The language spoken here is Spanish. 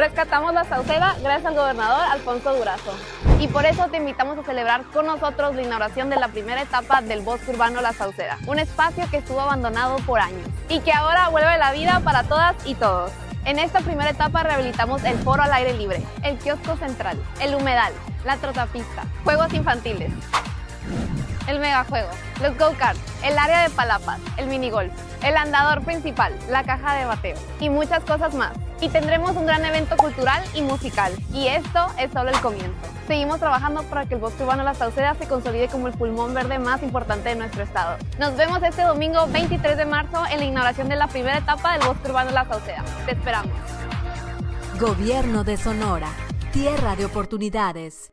Rescatamos la Sauceda gracias al gobernador Alfonso Durazo. Y por eso te invitamos a celebrar con nosotros la inauguración de la primera etapa del Bosque Urbano La Sauceda, un espacio que estuvo abandonado por años y que ahora vuelve a la vida para todas y todos. En esta primera etapa rehabilitamos el foro al aire libre, el kiosco central, el humedal, la trotapista, juegos infantiles, el megajuego, los go-karts, el área de palapas, el minigolf, el andador principal, la caja de bateo y muchas cosas más. Y tendremos un gran evento cultural y musical. Y esto es solo el comienzo. Seguimos trabajando para que el Bosque Urbano La Sauceda se consolide como el pulmón verde más importante de nuestro estado. Nos vemos este domingo 23 de marzo en la inauguración de la primera etapa del Bosque Urbano La Sauceda. Te esperamos. Gobierno de Sonora, tierra de oportunidades.